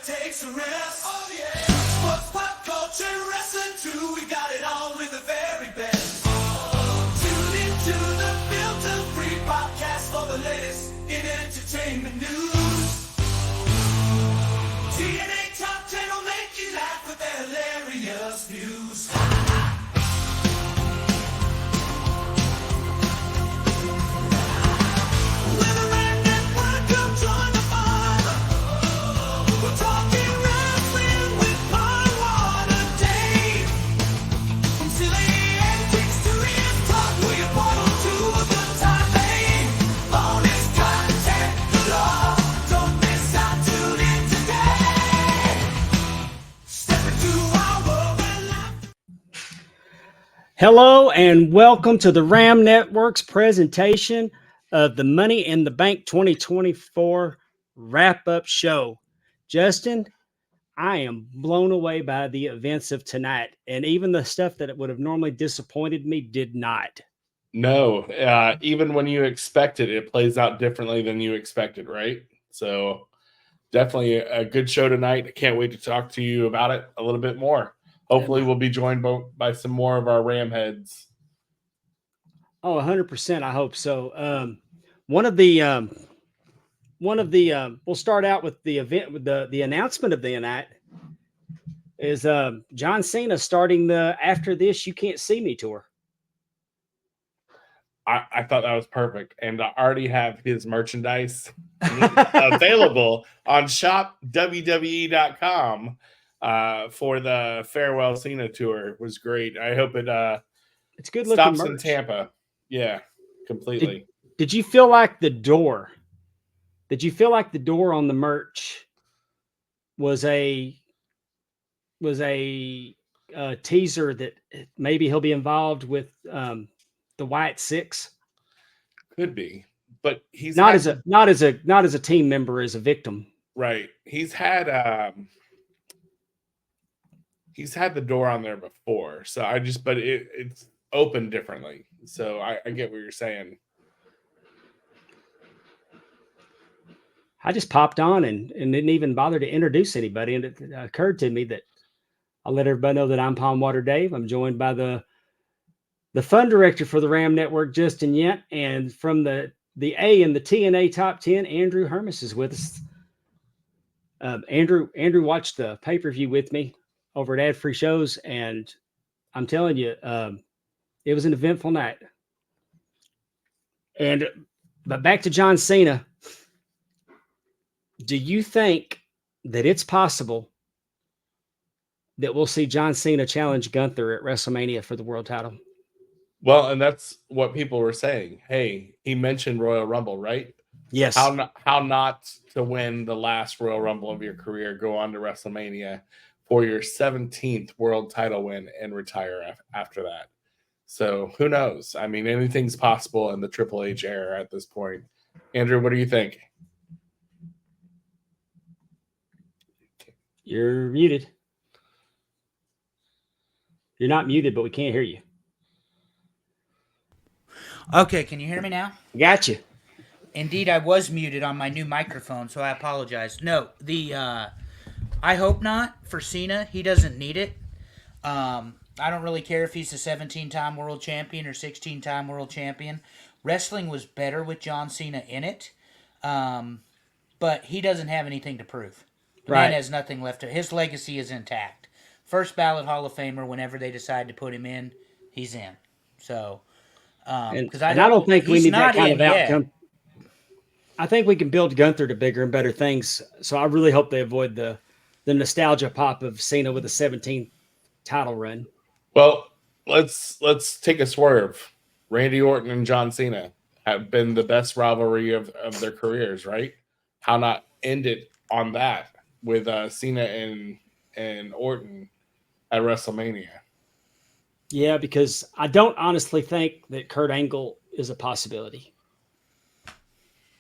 takes a rest. Oh yeah. Sports, pop culture, wrestling too. We got it all with the very best. Tune into the filter-free podcast for the latest in entertainment news. TNA Top 10 will make you laugh with their hilarious views. Hello and welcome to the Ram Network's presentation of the Money in the Bank 2024 wrap-up show. Justin, I am blown away by the events of tonight, and even the stuff that would have normally disappointed me did not. No, even when you expect it, it plays out differently than you expected, right? So definitely a good show tonight. I can't wait to talk to you about it a little bit more. Hopefully we'll be joined by some more of our Ram heads. Oh, 100%. I hope so. We'll start out with the event, with the announcement of the night is John Cena starting the After This You Can't See Me tour. I thought that was perfect. And I already have his merchandise available on shopwwe.com for the Farewell Cena tour. It was great. I hope it's good looking stops merch. in Tampa. Yeah, completely. Did you feel like the door? Did you feel like the door on the merch was a teaser that maybe he'll be involved with the White Six? Could be, but he's not as a team member, as a victim. Right. He's had the door on there before, so but it's opened differently. So I get what you're saying. I just popped on and didn't even bother to introduce anybody. And it occurred to me that I'll let everybody know that I'm Palmwater Dave. I'm joined by the fund director for the Ram Network, Justin Yent, and from the A and the TNA Top 10, Andrew Hermes is with us. Andrew watched the pay-per-view with me over at Ad Free Shows, and I'm telling you, it was an eventful night. But back to John Cena. Do you think that it's possible that we'll see John Cena challenge Gunther at WrestleMania for the world title? Well, and that's what people were saying. Hey, he mentioned Royal Rumble, right? Yes. How not to win the last Royal Rumble of your career, go on to WrestleMania for your 17th world title win and retire after that. So who knows? I mean, anything's possible in the Triple H era at this point. Andrew, what do you think? You're muted. You're not muted, but we can't hear you. Okay, can you hear me now? Got you. Indeed, I was muted on my new microphone, so I apologize. No, I hope not for Cena. He doesn't need it. I don't really care if he's a 17-time world champion or 16-time world champion. Wrestling was better with John Cena in it, but he doesn't have anything to prove. The man has nothing left to. His legacy is intact. First ballot Hall of Famer. Whenever they decide to put him in, he's in. So, because I don't think we need that kind of outcome. I think we can build Gunther to bigger and better things. So I really hope they avoid the nostalgia pop of Cena with a 17th title run. Well, let's take a swerve. Randy Orton and John Cena have been the best rivalry of their careers, right? How not end it on that with Cena and Orton at WrestleMania? Yeah, because I don't honestly think that Kurt Angle is a possibility.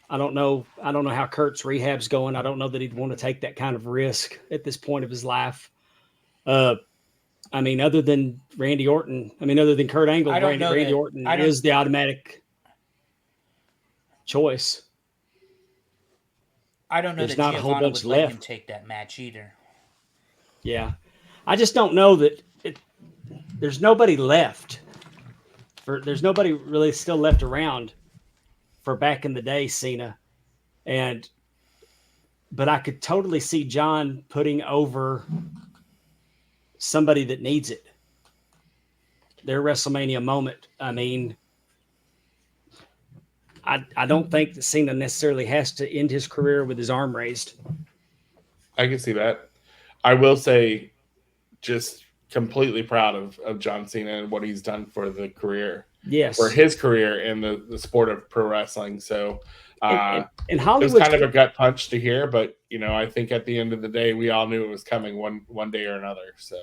I don't know how Kurt's rehab's going. I don't know that he'd want to take that kind of risk at this point of his life. I mean, other than Randy Orton, other than Kurt Angle, Randy Orton is the automatic choice. I don't know There's that not a whole Giovanna bunch would let him left. take that match either. Yeah, I just don't know that there's nobody left. There's nobody really still left around for back in the day Cena, and but I could totally see John putting over somebody that needs it. Their WrestleMania moment. I mean, I don't think that Cena necessarily has to end his career with his arm raised. I can see that. I will say, just completely proud of John Cena and what he's done for the career, for Yes, his career in the sport of pro wrestling. So and it was Hollywood kind of a gut punch to hear, but I think at the end of the day, we all knew it was coming one day or another. So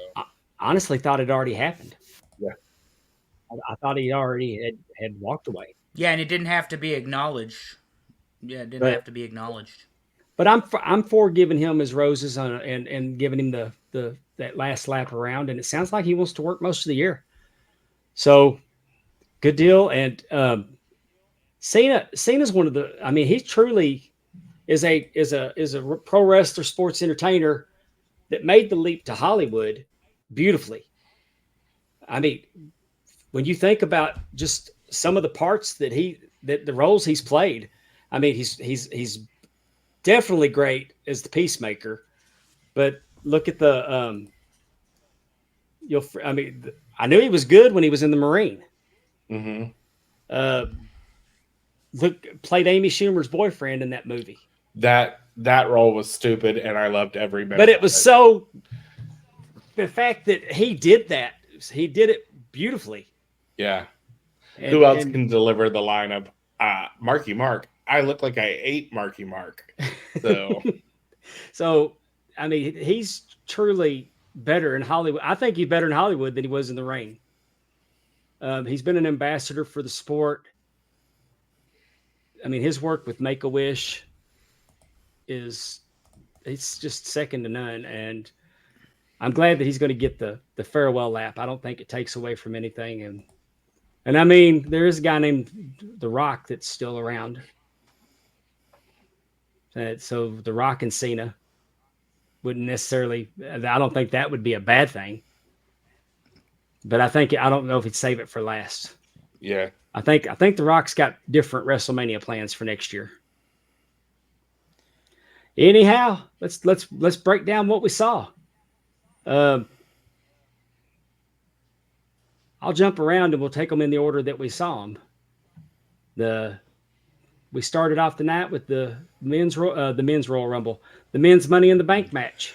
honestly thought it already happened. yeah, I thought he already had walked away. Yeah, and it didn't have to be acknowledged. Yeah, it didn't have But to be acknowledged. I'm for giving him his roses and giving him the that last lap around. And it sounds like he wants to work most of the year. So good deal. And Cena's one of the. I mean, he truly is a pro wrestler, sports entertainer that made the leap to Hollywood beautifully. I mean, when you think about just some of the parts that the roles he's played, I mean, he's definitely great as the Peacemaker. But look at the I mean, I knew he was good when he was in the Marine. mm-hmm. Uh, played Amy Schumer's boyfriend in that movie. that role was stupid, and I loved every minute. But it was so the fact that he did it beautifully. Yeah. And, Who else can deliver the line of Marky Mark? I look like I ate Marky Mark. So so I mean, he's truly better in Hollywood. I think he's better in Hollywood than he was in the ring. He's been an ambassador for the sport. I mean, his work with Make-A-Wish it's just second to none. And I'm glad that he's going to get the farewell lap. I don't think it takes away from anything. And I mean, there is a guy named The Rock that's still around. So The Rock and Cena wouldn't necessarily. I don't think that would be a bad thing. But I don't know if he'd save it for last. yeah. I think The Rock's got different WrestleMania plans for next year. Anyhow, let's break down what we saw. I'll jump around and we'll take them in the order that we saw them. We started off the night with the men's Royal Rumble, the men's Money in the Bank match,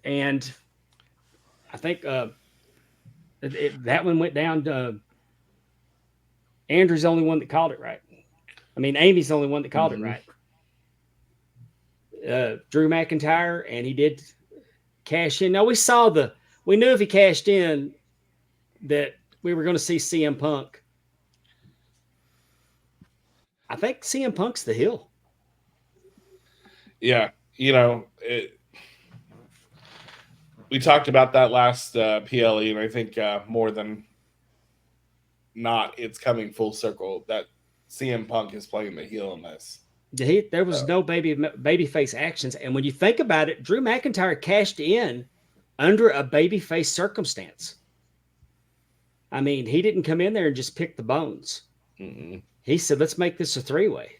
and I think that one went down to Andrew's the only one that called it right. I mean, Amy's the only one that called it right. Drew McIntyre, and he did cash in. Now we knew if he cashed in that we were going to see CM Punk. I think CM Punk's the heel. Yeah. We talked about that last PLE, and I think more than not, it's coming full circle that CM Punk is playing the heel in this. There was no babyface actions. And when you think about it, Drew McIntyre cashed in under a babyface circumstance. I mean, he didn't come in there and just pick the bones. Mm-mm. He said, let's make this a three-way.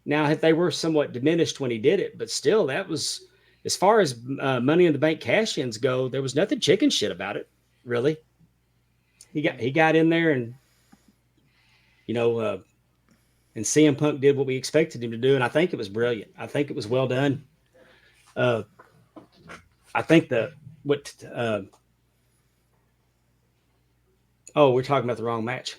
Now, they were somewhat diminished when he did it, but still, that was, as far as Money in the Bank cash-ins go, there was nothing chicken shit about it, really. He got in there and, and CM Punk did what we expected him to do, and I think it was brilliant. I think it was well done. I think we're talking about the wrong match.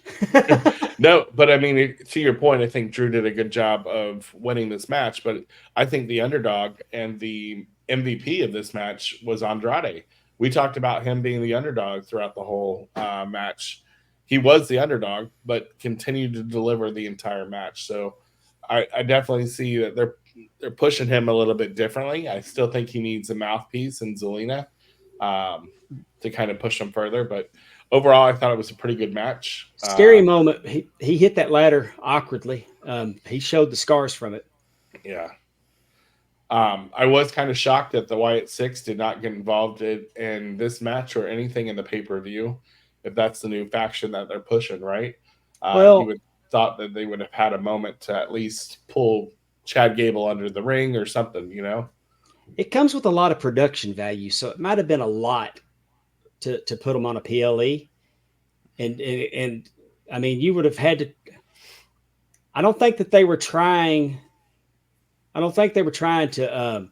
No, but I mean, to your point, I think Drew did a good job of winning this match, but I think the underdog and the MVP of this match was Andrade. We talked about him being the underdog throughout the whole match. He was the underdog, but continued to deliver the entire match. So I definitely see that they're pushing him a little bit differently. I still think he needs a mouthpiece in Zelina to kind of push him further, but overall, I thought it was a pretty good match. Scary moment. He hit that ladder awkwardly. He showed the scars from it. Yeah. I was kind of shocked that the Wyatt Six did not get involved in this match or anything in the pay-per-view, if that's the new faction that they're pushing, right? You Well, would thought that they would have had a moment to at least pull Chad Gable under the ring or something, you know? it comes with a lot of production value, so it might have been a lot to put them on a PLE. And I mean, you would have had to. I don't think that they were trying. I don't think they were trying to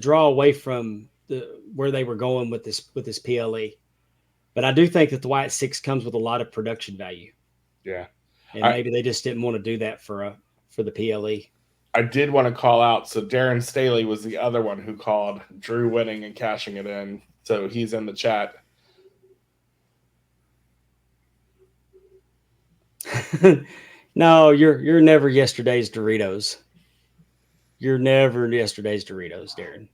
draw away from where they were going with this PLE. But I do think that the Wyatt Six comes with a lot of production value, Yeah. and I, maybe they just didn't want to do that for the PLE. I did want to call out. So Darren Staley was the other one who called Drew winning and cashing it in. So he's in the chat. No, you're never yesterday's Doritos. You're never yesterday's Doritos, Darren.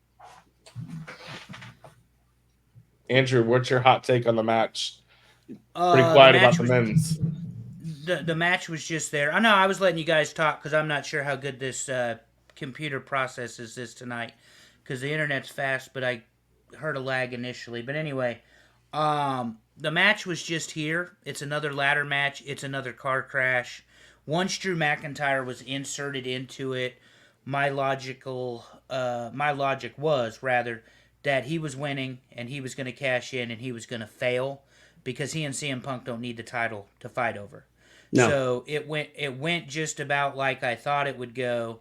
Andrew, what's your hot take on the match? Pretty The quiet match about the was men's. the match was just there. I know I was letting you guys talk because I'm not sure how good this computer processes this tonight because the internet's fast, but I heard a lag initially. But anyway, the match was just here. It's another ladder match. It's another car crash. Once Drew McIntyre was inserted into it, my logic was rather that he was winning and he was going to cash in and he was going to fail because he and CM Punk don't need the title to fight over. No. So it went just about like I thought it would go,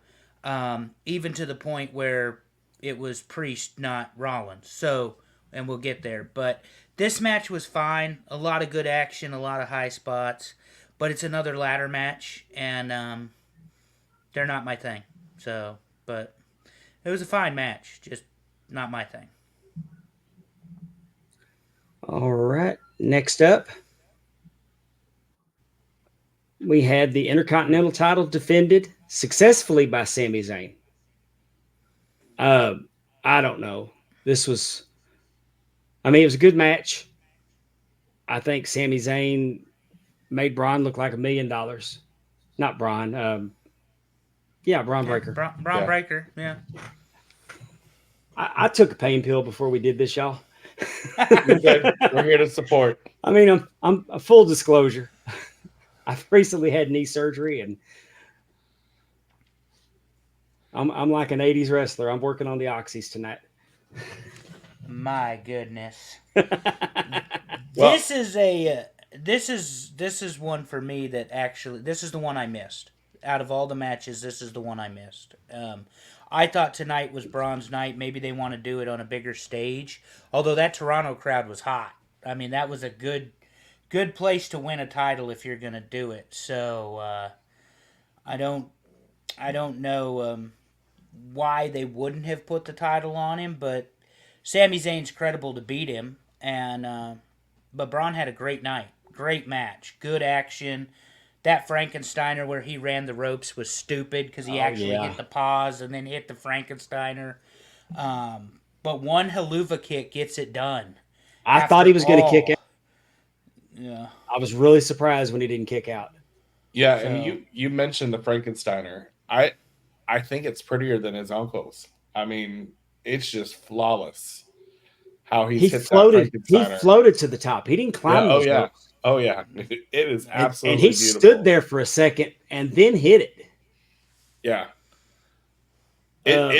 even to the point where it was Priest, not Rollins. So, and we'll get there. But this match was fine. A lot of good action, a lot of high spots. But it's another ladder match, and they're not my thing. So, but it was a fine match, just not my thing. All right. Next up, we had the Intercontinental title defended successfully by Sami Zayn. I don't know. It was a good match. I think Sami Zayn made Braun look like $1 million. Not Braun. Braun Breaker. Braun Breaker, yeah. I took a pain pill before we did this, y'all. You're good. We're here to support. I mean, I'm a full disclosure. I've recently had knee surgery, and I'm like an '80s wrestler. I'm working on the oxys tonight. My goodness. Well, This is one for me that actually this is the one I missed. Out of all the matches, this is the one I missed. I thought tonight was Braun's night. Maybe they want to do it on a bigger stage. Although that Toronto crowd was hot. I mean, that was a good place to win a title if you're going to do it. So I don't know why they wouldn't have put the title on him, but Sami Zayn's credible to beat him, and but Braun had a great night, great match, good action. That Frankensteiner where he ran the ropes was stupid because he hit the pause and then hit the Frankensteiner. But one haluva kick gets it done. I thought he was going to kick out. Yeah. I was really surprised when he didn't kick out. yeah, So- and you mentioned the Frankensteiner. I think it's prettier than his uncle's. I mean, it's just flawless. How He hit floated. that He Frankensteiner. floated to the top. He didn't climb Yeah, oh those yeah, ropes. oh yeah. It is And absolutely he beautiful. stood there for a second and then hit it. Yeah. Uh,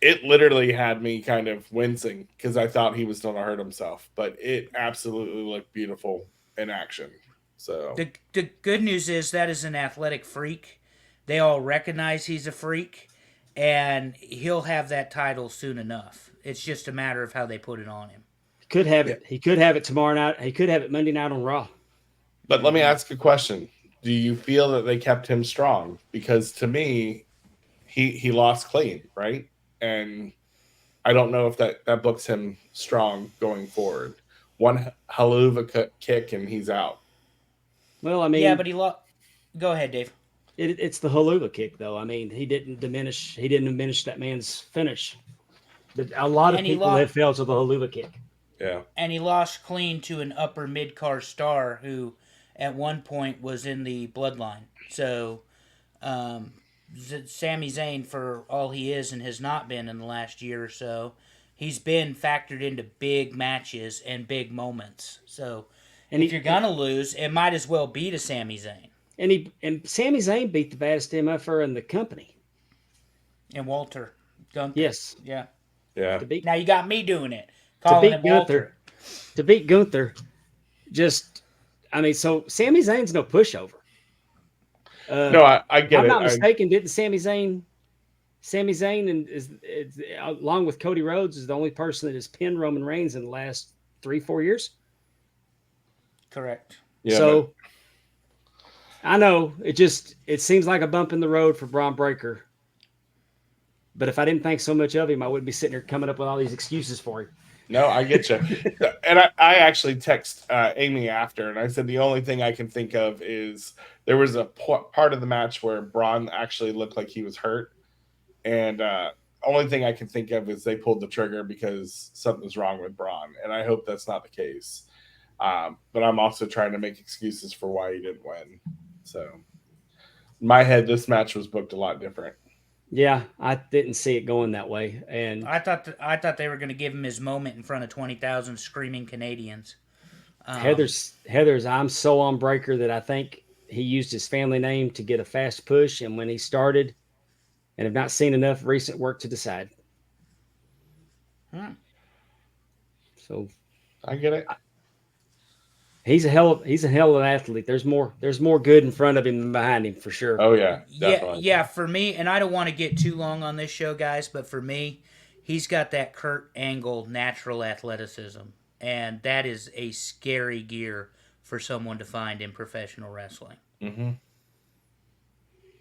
It literally had me kind of wincing because I thought he was going to hurt himself, but it absolutely looked beautiful in action. So The good news is that is an athletic freak. They all recognize he's a freak, and he'll have that title soon enough. It's just a matter of how they put it on him. Could have it. He could have it tomorrow night. He could have it Monday night on Raw. But let me ask a question. Do you feel that they kept him strong? Because to me, he lost clean, right? And I don't know if that books him strong going forward. One haluva kick and he's out. Well, I mean, Yeah, but he lost. Go ahead, Dave. it's the haluva kick, though. I mean, he didn't diminish that man's finish. But a lot of And he people have failed to the haluva kick. Yeah. And he lost clean to an upper mid-card star who at one point was in the bloodline. So Sami Zayn, for all he is and has not been in the last year or so, he's been factored into big matches and big moments. So And if you're gonna lose, it might as well be to Sami Zayn and Sami Zayn beat the baddest MFR in the company. and Walter Gunther. Yes, Yeah. Yeah. to beat Now you got me doing it, to calling beat him Walter. Gunther. Just, I mean, so Sami Zayn's no pushover. No, I If get I'm it. not mistaken, didn't Sami Zayn and is along with Cody Rhodes is the only person that has pinned Roman Reigns in the last 3-4 years. Correct. Yeah, So I know it seems like a bump in the road for Braun Breaker. But if I didn't think so much of him, I wouldn't be sitting here coming up with all these excuses for him. no, I get you. And I actually text Amy after, and I said the only thing I can think of is there was a part of the match where Braun actually looked like he was hurt, and only thing I can think of is they pulled the trigger because something's wrong with Braun, and I hope that's not the case. But I'm also trying to make excuses for why he didn't win. So in my head, this match was booked a lot different. Yeah, I didn't see it going that way. And I thought they were going to give him his moment in front of 20,000 screaming Canadians. Heather's I'm so on Breaker that I think he used his family name to get a fast push, and when he started, and have not seen enough recent work to decide. So I get it. he's a hell of an athlete. There's more good in front of him than behind him for sure. Oh yeah, definitely. Yeah. For me, and I don't want to get too long on this show, guys, but for me, he's got that Kurt Angle natural athleticism, and that is a scary gear for someone to find in professional wrestling. Mm-hmm.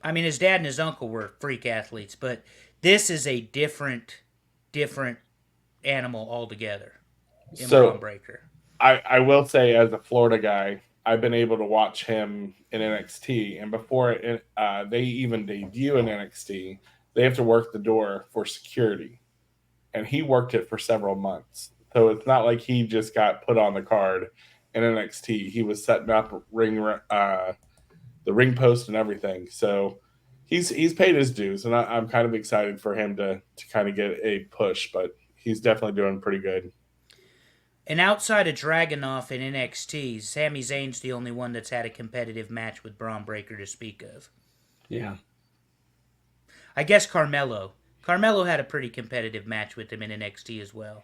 I mean, his dad and his uncle were freak athletes, but this is a different animal altogether. In Braun Breaker. I will say, as a Florida guy, I've been able to watch him in NXT, and before they even debut in NXT, they have to work the door for security, and he worked it for several months. So it's not like he just got put on the card in NXT. He was setting up the ring post and everything. So he's paid his dues, and I'm kind of excited for him to kind of get a push, but he's definitely doing pretty good. And outside of Dragunov in NXT, Sami Zayn's the only one that's had a competitive match with Braun Breaker to speak of. Yeah. I guess Carmelo. Carmelo had a pretty competitive match with him in NXT as well.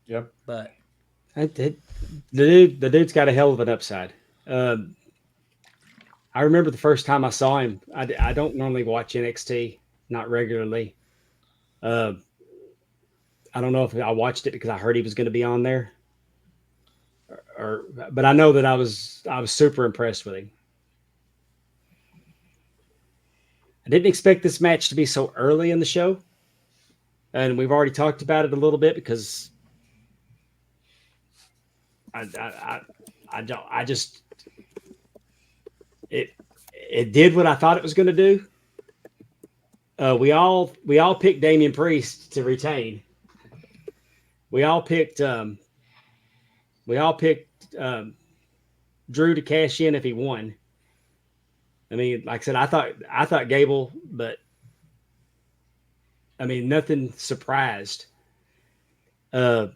Yep. But the dude's got a hell of an upside. I remember the first time I saw him. I don't normally watch NXT, not regularly. I don't know if I watched it because I heard he was going to be on there, but I know that I was super impressed with him. I didn't expect this match to be so early in the show, and we've already talked about it a little bit because it did what I thought it was going to do. We all picked Damian Priest to retain. We all picked Drew to cash in if he won. I mean, like I said, I thought Gable, but I mean, nothing surprised. The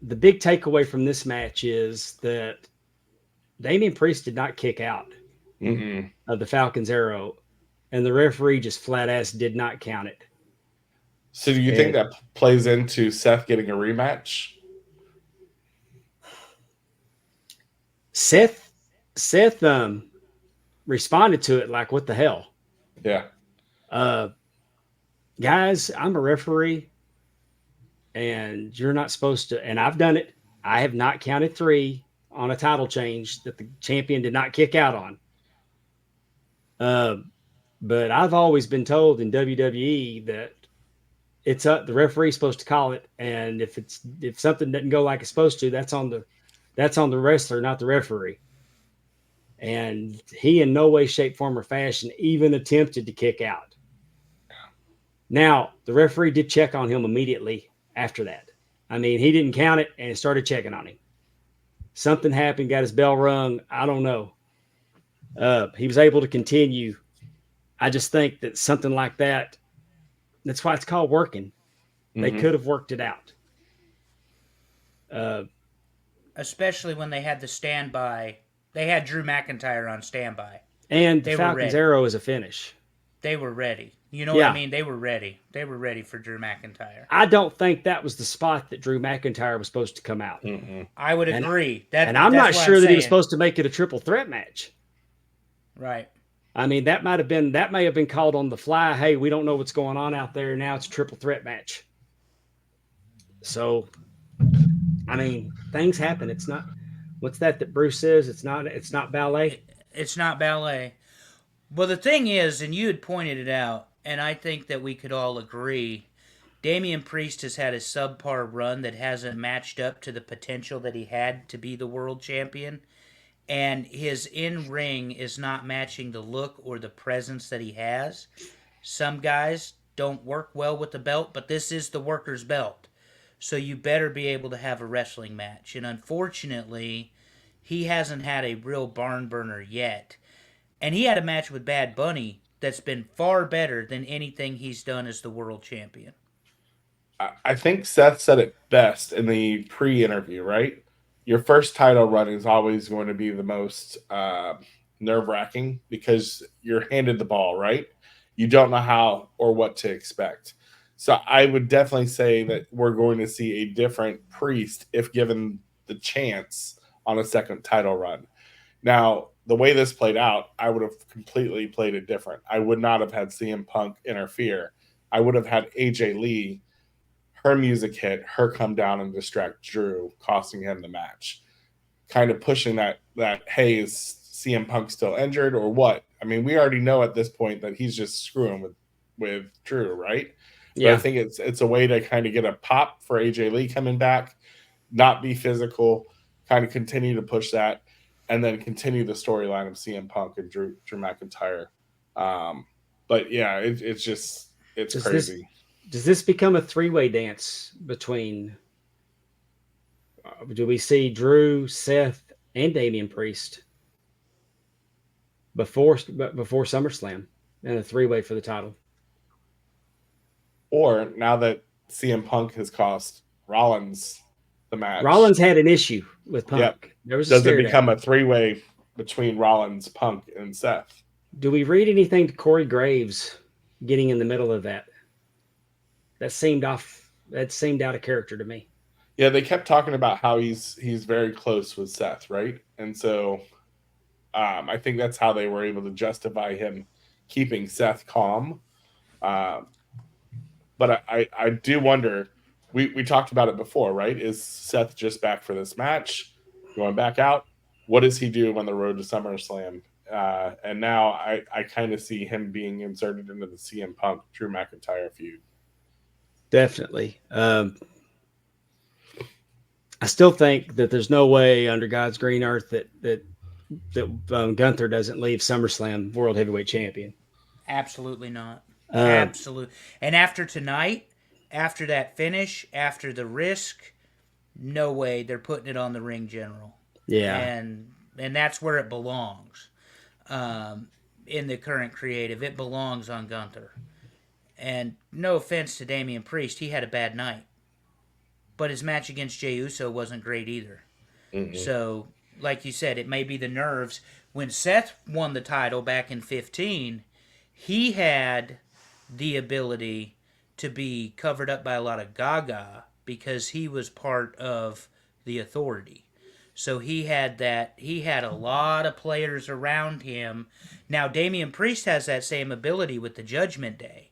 big takeaway from this match is that Damian Priest did not kick out of the Falcon's arrow, and the referee just flat ass did not count it. So do you think that plays into Seth getting a rematch? Seth responded to it like, what the hell? Yeah. Guys, I'm a referee, and you're not supposed to, and I've done it. I have not counted 3 on a title change that the champion did not kick out on. But I've always been told in WWE that it's up, the referee's supposed to call it, and if something doesn't go like it's supposed to, that's on the wrestler, not the referee. And he in no way, shape, form, or fashion even attempted to kick out. Now, the referee did check on him immediately after that. I mean, he didn't count it and started checking on him. Something happened, got his bell rung. I don't know. He was able to continue. I just think that something like that, that's why it's called working. They Mhm. could have worked it out. Uh, Especially when they had the standby. They had Drew McIntyre on standby. and the They were Falcon's ready. arrow is a finish. They were ready. You know what I Yeah. mean? They were ready. They were ready for Drew McIntyre. I don't think that was the spot that Drew McIntyre was supposed to come out. Mhm. I would And, agree. and I'm That's not what sure I'm that he was saying. supposed to make it a triple threat match. Right. I mean, that may have been called on the fly. Hey, we don't know what's going on out there. Now it's a triple threat match. So, I mean, things happen. It's not what's that Bruce says? It's not ballet. It's not ballet. Well, the thing is, and you had pointed it out, and I think that we could all agree, Damian Priest has had a subpar run that hasn't matched up to the potential that he had to be the world champion. And his in ring is not matching the look or the presence that he has. Some guys don't work well with the belt, but this is the worker's belt. So you better be able to have a wrestling match. And unfortunately, he hasn't had a real barn burner yet. And he had a match with Bad Bunny that's been far better than anything he's done as the world champion. I think Seth said it best in the pre-interview, right? Your first title run is always going to be the most nerve-wracking because you're handed the ball, right? You don't know how or what to expect. So I would definitely say that we're going to see a different Priest if given the chance on a second title run. Now, the way this played out, I would have completely played it different. I would not have had CM Punk interfere. I would have had AJ Lee, her music hit, her come down and distract Drew, costing him the match. Kind of pushing that hey, is CM Punk still injured or what? I mean, we already know at this point that he's just screwing with Drew, right? But I Yeah, think it's a way to kind of get a pop for AJ Lee coming back, not be physical, kind of continue to push that, and then continue the storyline of CM Punk and Drew McIntyre. But yeah, it's does this crazy. does this become a three-way dance between? Do we see Drew, Seth, and Damian Priest before SummerSlam and a three-way for the title? Or now that CM Punk has cost Rollins the match, Rollins had an issue with yep. Punk. There was a Does it stare become down. a three-way between Rollins, Punk, and Seth? Do we read anything to Corey Graves getting in the middle of that? That seemed off. That seemed out of character to me. Yeah, they kept talking about how he's very close with Seth, right? And so I think that's how they were able to justify him keeping Seth calm. Um, but I do wonder. We talked about it before, right? Is Seth just back for this match, going back out? What does he do on the road to SummerSlam? And now I kind of see him being inserted into the CM Punk Drew McIntyre feud. Definitely. I still think that there's no way under God's green earth that Gunther doesn't leave SummerSlam World Heavyweight Champion. Absolutely not. Uh, Absolute. And after tonight, after that finish, after the risk, no way they're putting it on the ring general. yeah, And that's where it belongs. In the current creative, it belongs on Gunther. And no offense to Damian Priest, he had a bad night. But his match against Jey Uso wasn't great either. Mm-hmm. So, like you said, it may be the nerves. When Seth won the title back in 15, he had the ability to be covered up by a lot of gaga because he was part of the Authority. So he had a lot of players around him. Now Damian Priest has that same ability with the Judgment Day.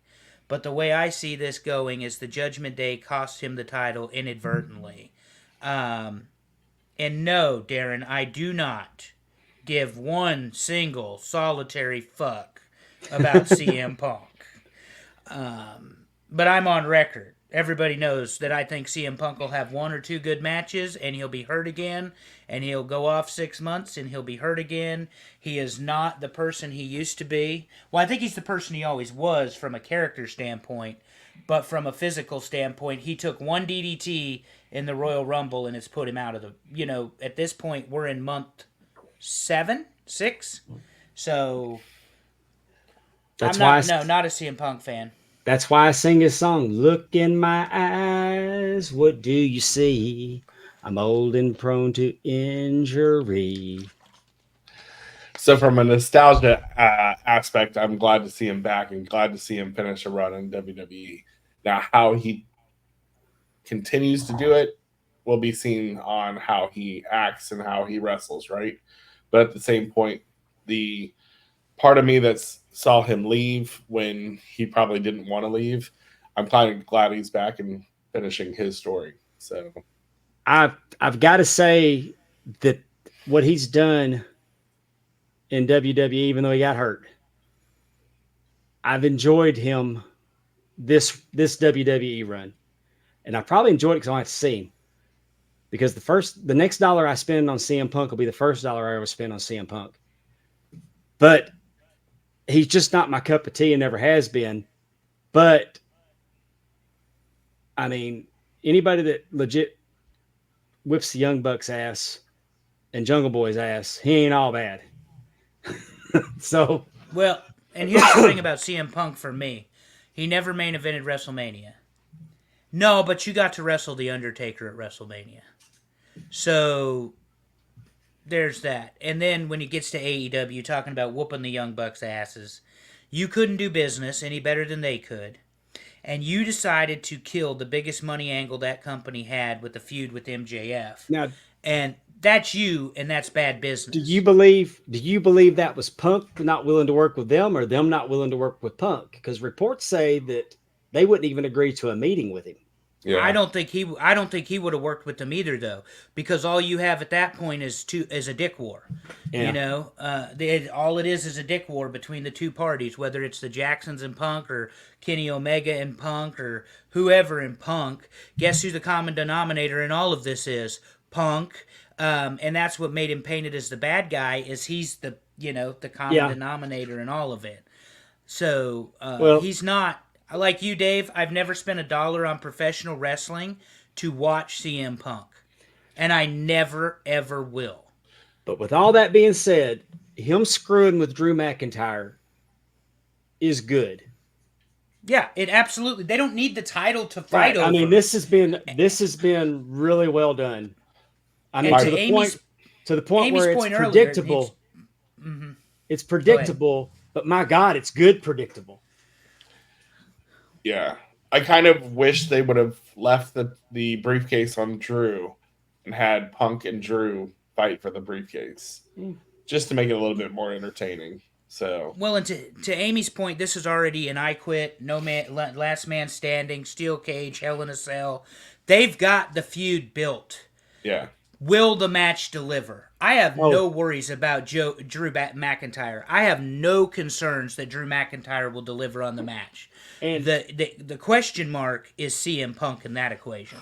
But the way I see this going is the Judgment Day cost him the title inadvertently. And no, Darren, I do not give one single solitary fuck about CM Punk. But I'm on record. Everybody knows that I think CM Punk will have one or two good matches and he'll be hurt again and he'll go off 6 months and he'll be hurt again. He is not the person he used to be. Well, I think he's the person he always was from a character standpoint, but from a physical standpoint, he took one DDT in the Royal Rumble and it's put him out of the, at this point we're in month 7, 6. So That's I'm why. not a CM Punk fan. That's why I sing his song. Look in my eyes. What do you see? I'm old and prone to injury. So from a nostalgia aspect, I'm glad to see him back and glad to see him finish a run in WWE. Now, how he continues to do it will be seen on how he acts and how he wrestles, right? But at the same point, the part of me that saw him leave when he probably didn't want to leave, I'm kind of glad he's back and finishing his story. So I've got to say that what he's done in WWE, even though he got hurt, I've enjoyed him this WWE run, and I probably enjoyed it because I don't have to see him. Because the next dollar I spend on CM Punk will be the first dollar I ever spend on CM Punk. But he's just not my cup of tea and never has been. But I mean, anybody that legit whips the Young Bucks ass and Jungle Boy's ass, he ain't all bad. So Well, and here's the thing about CM Punk for me. He never main evented WrestleMania. No, but you got to wrestle The Undertaker at WrestleMania. So there's that. And then when he gets to AEW, talking about whooping the Young Bucks' asses, you couldn't do business any better than they could. And you decided to kill the biggest money angle that company had with the feud with MJF. now, And that's you, and that's bad business. do you believe that was Punk not willing to work with them, or them not willing to work with Punk? Because reports say that they wouldn't even agree to a meeting with him. yeah, I don't think he would have worked with them either, though, because all you have at that point is a dick war. Yeah. You know, all it is a dick war between the two parties, whether it's the Jacksons and Punk or Kenny Omega and Punk or whoever in Punk. Guess who the common denominator in all of this is? Punk. And that's what made him painted as the bad guy, is he's the common denominator in all of it. So he's not. Like you, Dave, I've never spent $1 on professional wrestling to watch CM Punk. And I never, ever will. But with all that being said, him screwing with Drew McIntyre is good. Yeah, it absolutely. They don't need the title to fight over. I mean, this has been really well done. I mean, And to the point Amy's where it's point earlier, predictable. It's predictable, but my God, it's good predictable. yeah. I kind of wish they would have left the briefcase on Drew and had Punk and Drew fight for the briefcase, just to make it a little bit more entertaining. So well, and to Amy's point, this is already an I Quit, Last Man Standing, Steel Cage, Hell in a Cell. They've got the feud built. yeah, Will the match deliver? I have no worries about Drew McIntyre. I have no concerns that Drew McIntyre will deliver on the match. And the question mark is CM Punk in that equation.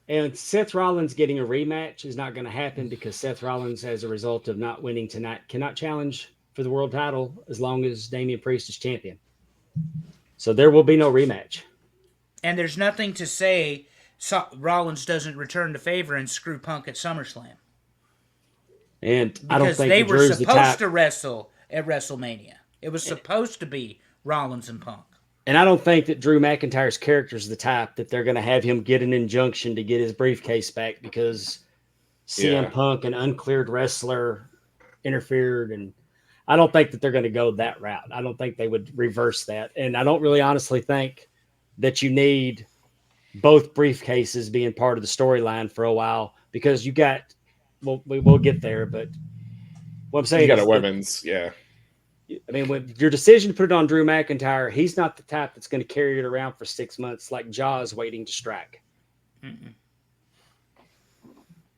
And Seth Rollins getting a rematch is not going to happen because Seth Rollins, as a result of not winning tonight, cannot challenge for the world title as long as Damian Priest is champion. So there will be no rematch. And there's nothing to say Rollins doesn't return the favor and screw Punk at SummerSlam. And because I don't think they were Drew's supposed to wrestle at WrestleMania. It was supposed to be Rollins and Punk. And I don't think that Drew McIntyre's character is the type that they're going to have him get an injunction to get his briefcase back because CM Punk, an uncleared wrestler, interfered. And I don't think that they're going to go that route. I don't think they would reverse that. And I don't really honestly think that you need both briefcases being part of the storyline for a while because you got, well, we will get there, but what I'm saying you got is a women's, I mean, when your decision to put it on Drew McIntyre, he's not the type that's going to carry it around for 6 months like Jaws waiting to strike. Mm-mm.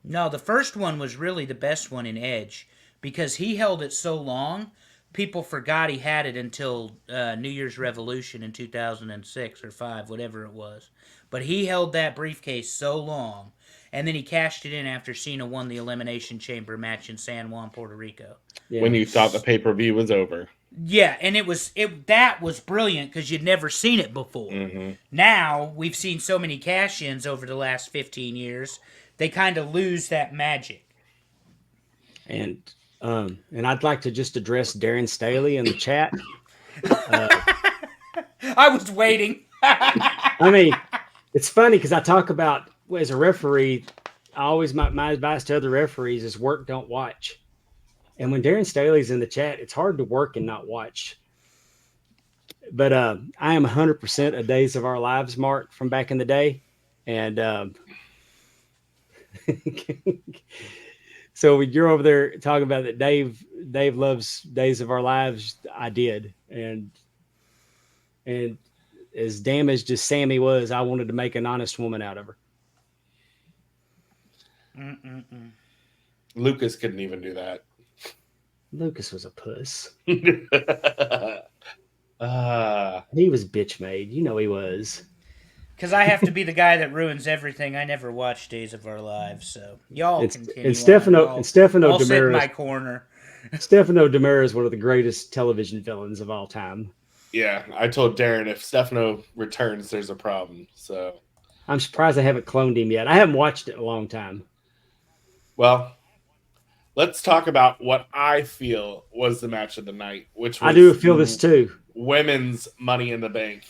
No, the first one was really the best one in Edge because he held it so long, people forgot he had it until New Year's Revolution in 2006 or 5, whatever it was. But he held that briefcase so long, and then he cashed it in after Cena won the Elimination Chamber match in San Juan, Puerto Rico. Yeah. when you thought the pay-per-view was over. Yeah, and that was brilliant because you'd never seen it before. Mm-hmm. Now, we've seen so many cash-ins over the last 15 years, they kind of lose that magic. And And I'd like to just address Darren Staley in the chat. I was waiting. I mean, it's funny because I talk about as a referee, I always my advice to other referees is work, don't watch. And when Darren Staley's in the chat, it's hard to work and not watch. But I am 100% a Days of Our Lives mark from back in the day, and so when you're over there talking about that, Dave loves Days of Our Lives. I did, and as damaged as Sammy was, I wanted to make an honest woman out of her. Lucas couldn't even do that. Lucas was a puss. uh, He was bitch made. You know he was. Because I have to be the guy that ruins everything. I never watched Days of Our Lives, so y'all continue. And Stefano I'll sit in my Demira. corner. Stefano Demira is one of the greatest television villains of all time. yeah, I told Darren if Stefano returns, there's a problem. So I'm surprised I haven't cloned him yet. I haven't watched it in a long time. well, let's talk about what I feel was the match of the night, which was I do feel this too. Women's Money in the Bank.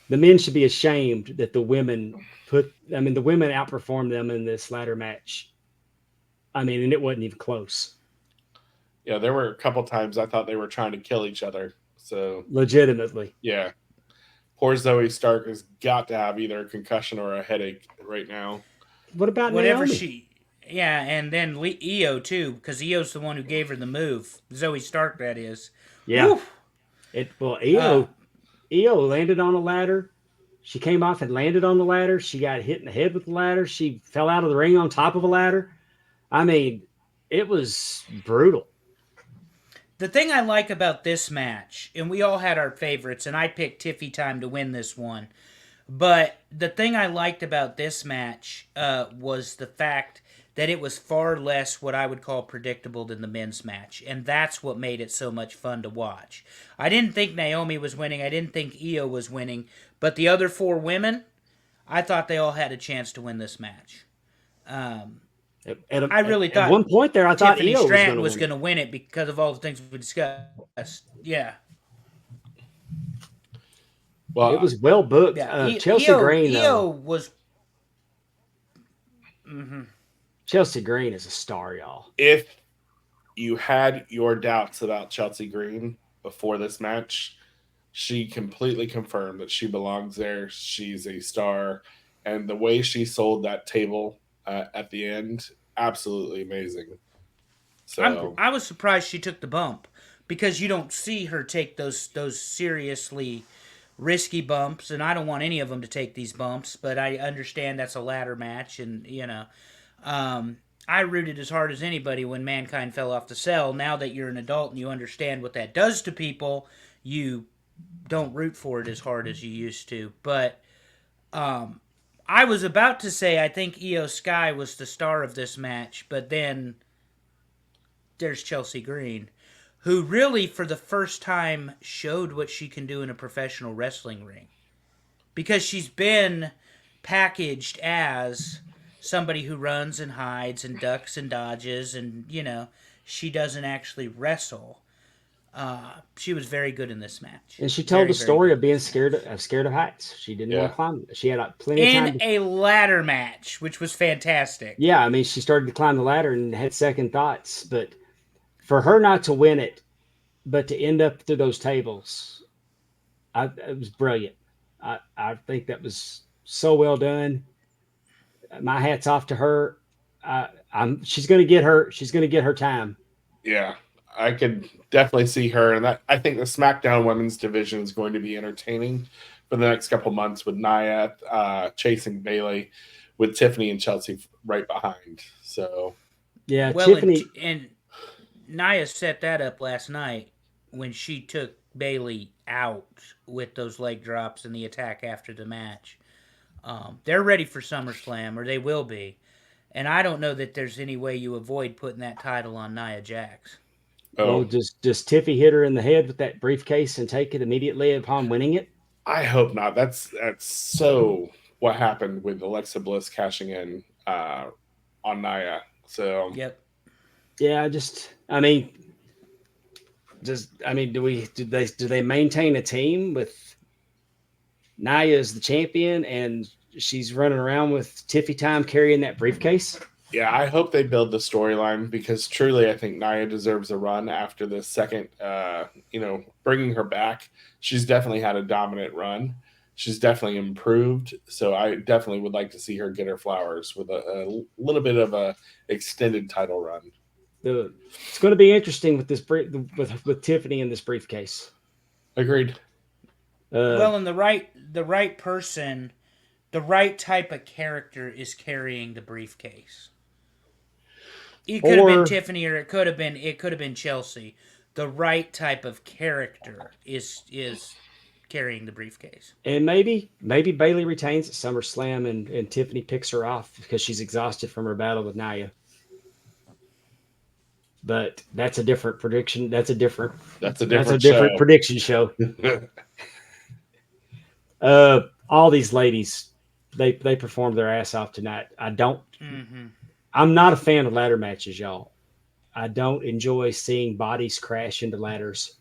The men should be ashamed that the women the women outperformed them in this ladder match. I mean, and it wasn't even close. Yeah, there were a couple times I thought they were trying to kill each other. So legitimately. Yeah. Poor Zoe Stark has got to have either a concussion or a headache right now. What about whatever Naomi? Yeah, and then Io too, because Io's the one who gave her the move. Zoe Stark, that is. Yeah. Io landed on a ladder. She came off and landed on the ladder. She got hit in the head with the ladder. She fell out of the ring on top of a ladder. I mean, it was brutal. The thing I like about this match, and we all had our favorites, and I picked Tiffy Time to win this one. But the thing I liked about this match was the fact that it was far less what I would call predictable than the men's match. And that's what made it so much fun to watch. I didn't think Naomi was winning. I didn't think Io was winning. But the other four women, I thought they all had a chance to win this match. I really thought at one point there, I thought Tiffany Io Stratton was going to win it because of all the things we discussed. Yeah. Well, it was well booked. Yeah. Chelsea Green. Io was. Mm-hmm. Chelsea Green is a star, y'all. If you had your doubts about Chelsea Green before this match, she completely confirmed that she belongs there. She's a star. And the way she sold that table at the end, absolutely amazing. So I was surprised she took the bump because you don't see her take those seriously risky bumps, and I don't want any of them to take these bumps, but I understand that's a ladder match, and I rooted as hard as anybody when Mankind fell off the cell. Now that you're an adult and you understand what that does to people, you don't root for it as hard as you used to. But I was about to say I think Io Sky was the star of this match, but then there's Chelsea Green, who really for the first time showed what she can do in a professional wrestling ring. Because she's been packaged as somebody who runs and hides and ducks and dodges, and she doesn't actually wrestle. She was very good in this match, and she told the story of being scared of heights. She didn't want to climb. She had plenty of time in a ladder match, which was fantastic. Yeah, I mean, she started to climb the ladder and had second thoughts, but for her not to win it, but to end up through those tables, it was brilliant. I think that was so well done. My hat's off to her. She's going to get her time. Yeah, I could definitely see her, and that I think the SmackDown Women's division is going to be entertaining for the next couple months with Nia chasing Bayley, with Tiffany and Chelsea right behind. So yeah, Tiffany and Nia set that up last night when she took Bayley out with those leg drops and the attack after the match. They're ready for SummerSlam, or they will be. And I don't know that there's any way you avoid putting that title on Nia Jax. Oh, does Tiffy hit her in the head with that briefcase and take it immediately upon winning it? I hope not. That's so what happened with Alexa Bliss cashing in on Nia. So yep. Yeah, I mean, do they maintain a team with Naya as the champion and she's running around with Tiffy Time carrying that briefcase? Yeah, I hope they build the storyline because truly, I think Nia deserves a run after the second. Bringing her back, she's definitely had a dominant run. She's definitely improved, so I definitely would like to see her get her flowers with a little bit of a extended title run. It's going to be interesting with with Tiffany in this briefcase. Agreed. Uh, Well, and the right person, the right type of character is carrying the briefcase. It could have been or Tiffany, or it could have been Chelsea. The right type of character is carrying the briefcase. and maybe Bailey retains at SummerSlam and Tiffany picks her off because she's exhausted from her battle with Naya. But that's a different prediction. That's a That's a different different show. prediction show. All these ladies, they performed their ass off tonight. Mm-hmm. I'm not a fan of ladder matches, y'all. I don't enjoy seeing bodies crash into ladders.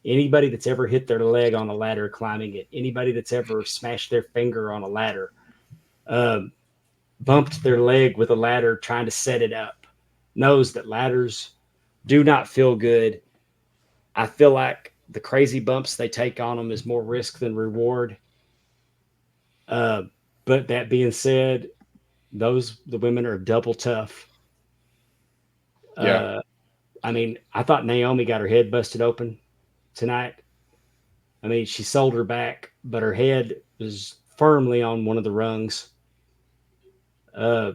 Anybody that's ever hit their leg on a ladder climbing it, anybody that's ever smashed their finger on a ladder, um, bumped their leg with a ladder trying to set it up, knows that ladders do not feel good. I feel like the crazy bumps they take on them is more risk than reward. Uh, but that being said, the women are double tough. Yeah, Uh, I mean, I thought Naomi got her head busted open tonight. I mean, she sold her back, but her head was firmly on one of the rungs. Uh,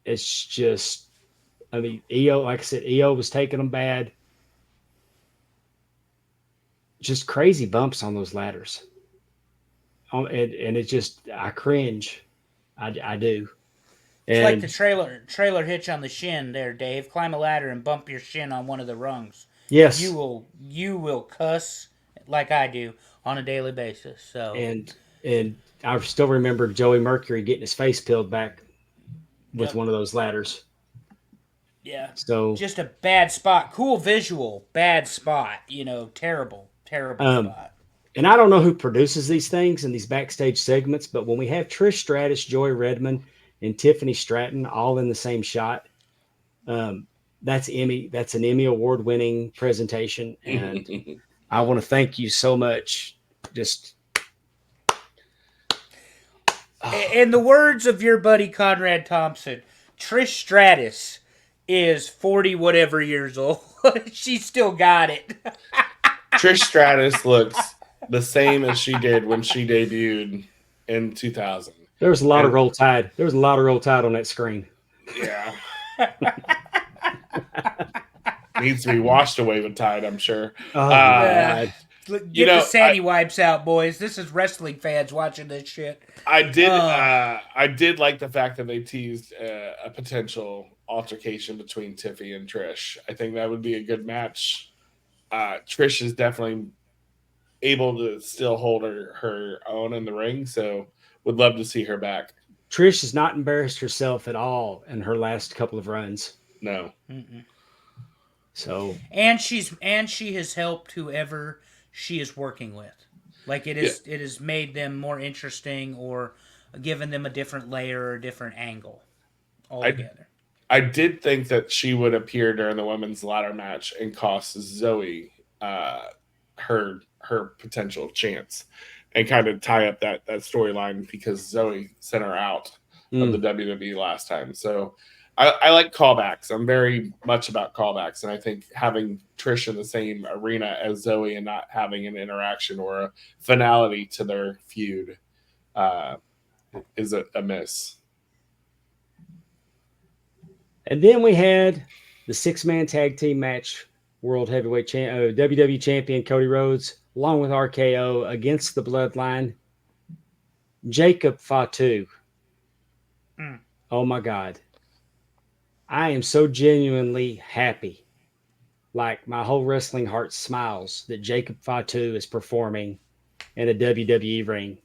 it's just, I mean, EO, like I said, EO was taking them bad. Just crazy bumps on those ladders. And it just, I cringe. I do. It's like the And trailer hitch on the shin there, Dave. Climb a ladder and bump your shin on one of the rungs. You yes, will cuss like I do on a daily basis. So, and I still remember Joey Mercury getting his face peeled back with yep. one of those ladders. Yeah. So, Just a bad spot. Cool visual, bad spot. Terrible, terrible um, spot. and I don't know who produces these things and these backstage segments, but when we have Trish Stratus, Joy Redmond, and Tiffany Stratton all in the same shot, um, that's an Emmy award winning presentation, and I want to thank you so much. Just In the words of your buddy Conrad Thompson, Trish Stratus is 40 whatever years old. She still got it. Trish Stratus looks the same as she did when she debuted in 2000. there was a lot of And roll tide. There was a lot of roll tide on that screen. yeah, needs to be washed away with Tide, I'm sure. Oh my Uh, god! you Get the know, Sandy wipes out, boys. This is wrestling fans watching this shit. I did like the fact that they teased a potential altercation between Tiffy and Trish. I think that would be a good match. Trish is definitely able to still hold her own in the ring, so would love to see her back. Trish has not embarrassed herself at all in her last couple of runs. No, Mm-mm. So And she has helped whoever she is working with. Like yeah, it has made them more interesting or given them a different layer or a different angle I altogether. I did think that she would appear during the women's ladder match and cost Zoe her potential chance and kind of tie up that storyline because Zoe sent her out of the mm. WWE last time. So I like callbacks. I'm very much about callbacks, and I think having Trish in the same arena as Zoe and not having an interaction or a finality to their feud uh, is a miss. And then we had the 6-man tag team match, World Heavyweight WWE Champion Cody Rhodes, along with RKO against the Bloodline. Jacob Fatu. Mm. Oh my God. I am so genuinely happy. Like my whole wrestling heart smiles that Jacob Fatu is performing in a WWE ring.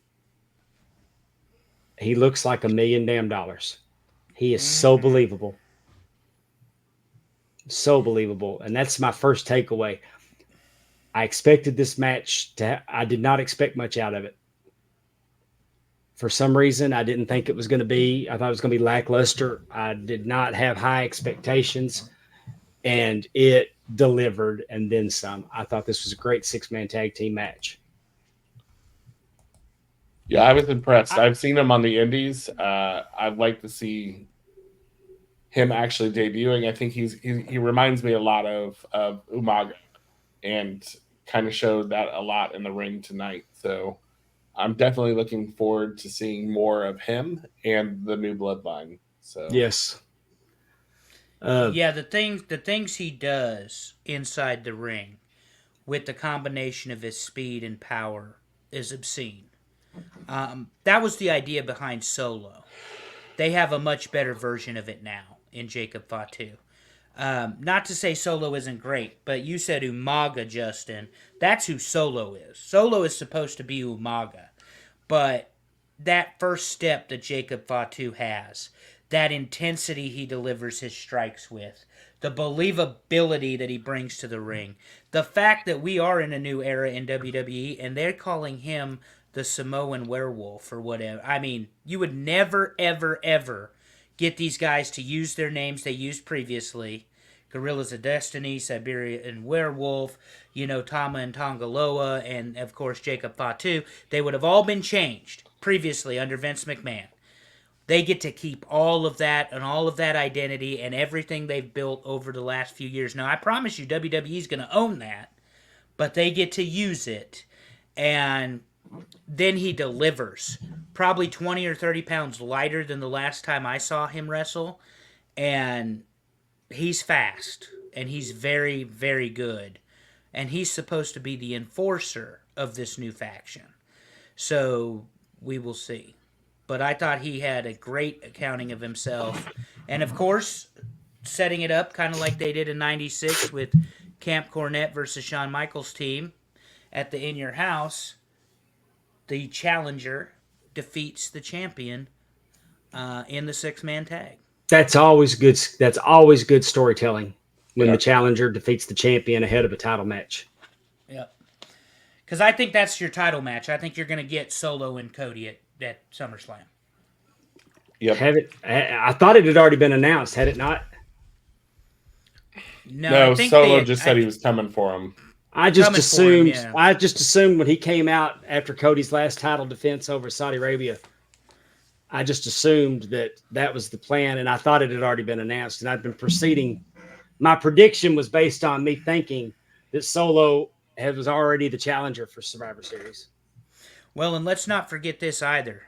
He looks like $1 million damn. He is so Mm-hmm. believable. So believable. And that's my first takeaway. I expected this match I did not expect much out of it. For some reason, I didn't think it was going to be, I thought it was going to be lackluster. I did not have high expectations, and it delivered and then some. I thought this was a great 6-man tag team match. Yeah, I was impressed. I- I've seen him on the Indies. I'd like to see him actually debuting. I think he reminds me a lot of Umaga, and kind of showed that a lot in the ring tonight. So I'm definitely looking forward to seeing more of him and the new bloodline. So Yes. Uh, Yeah, the things he does inside the ring with the combination of his speed and power is obscene. That was the idea behind Solo. They have a much better version of it now in Jacob Fatu. Not to say Solo isn't great, but you said Umaga, Justin. That's who Solo is. Solo is supposed to be Umaga. But that first step that Jacob Fatu has, that intensity he delivers his strikes with, the believability that he brings to the ring, the fact that we are in a new era in WWE and they're calling him the Samoan werewolf or whatever. I mean, you would never, ever, ever get these guys to use their names they used previously. Gorillas of Destiny, Siberian Werewolf, Tama and Tongaloa, and of course Jacob Fatu. They would have all been changed previously under Vince McMahon. They get to keep all of that and all of that identity and everything they've built over the last few years. Now, I promise you, WWE is going to own that, but they get to use it. And then he delivers. Probably 20 or 30 pounds lighter than the last time I saw him wrestle. And he's fast. And he's very, very good. And he's supposed to be the enforcer of this new faction. So we will see. But I thought he had a great accounting of himself. And of course, setting it up kind of like they did in 96 with Camp Cornette versus Shawn Michaels' team at the In Your House, the challenger defeats the champion in the 6-man tag. that's always good. That's always good storytelling when Yeah. the challenger defeats the champion ahead of a title match. Yep. Because I think that's your title match. I think you're going to get Solo and Cody at SummerSlam. Yep. I thought it had already been announced, had it not? No, I think Solo they- just said he was coming for him. I just Coming for him, assumed. yeah. I just assumed when he came out after Cody's last title defense over Saudi Arabia, I just assumed that was the plan, and I thought it had already been announced, and I'd been proceeding. My prediction was based on me thinking that Solo was already the challenger for Survivor Series. Well, and let's not forget this either.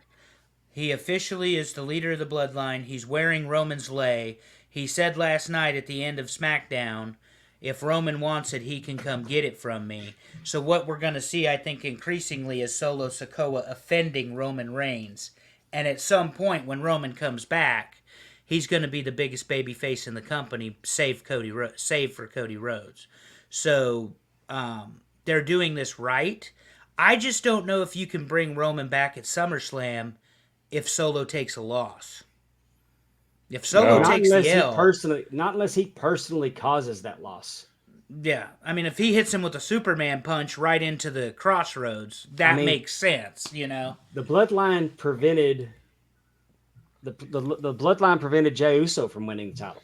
He officially is the leader of the bloodline. He's wearing Roman's lei. He said last night at the end of SmackDown, if Roman wants it, he can come get it from me. So what we're going to see, I think, increasingly is Solo Sikoa offending Roman Reigns. And at some point, when Roman comes back, he's going to be the biggest babyface in the company, save for Cody Rhodes. So they're doing this right. I just don't know if you can bring Roman back at SummerSlam if Solo takes a loss. If Solo No. takes the L, Not unless he personally causes that loss. yeah. I mean, if he hits him with a Superman punch right into the crossroads, that makes sense, The bloodline prevented the bloodline prevented Jey Uso from winning the title.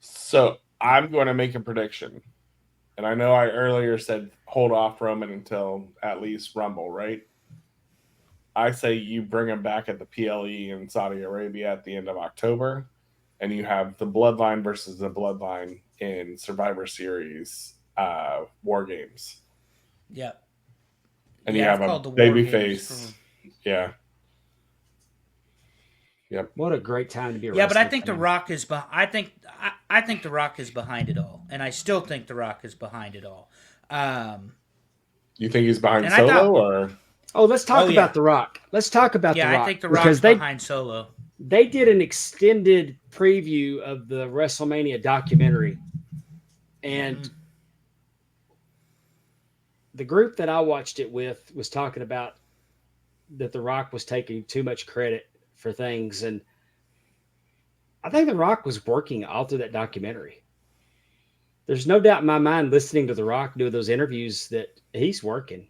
So I'm going to make a prediction. And I know I earlier said hold off Roman until at least Rumble, right? I say you bring him back at the PLE in Saudi Arabia at the end of October, and you have the Bloodline versus the Bloodline in Survivor Series War Games. Yep. And Yeah, you I've have a called the War baby Games face. Yeah. Yep. What a great time to be a Yeah, but I wrestling think The fan. Rock is I think The Rock is behind it all, and I still think The Rock is behind it all. You think he's behind And I Solo thought- or? Oh, let's talk yeah. about The Rock. Let's talk about Yeah, The Rock. I think The Rock's because behind Solo. they did an extended preview of the WrestleMania documentary, and the group that I watched it with was talking about that The Rock was taking too much credit for things, and I think The Rock was working all through that documentary. there's no doubt in my mind listening to The Rock do those interviews that he's working.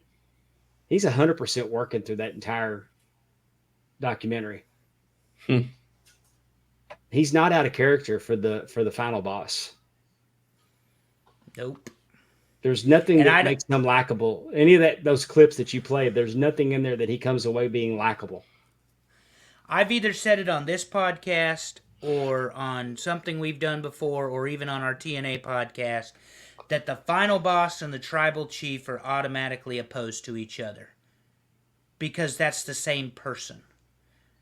He's 100% working through that entire documentary. Hmm. He's not out of character for the final boss. Nope. There's nothing And that makes him likable. Any of those clips that you played, there's nothing in there that he comes away being likable. I've either said it on this podcast or on something we've done before or even on our TNA podcast that the final boss and the tribal chief are automatically opposed to each other because that's the same person.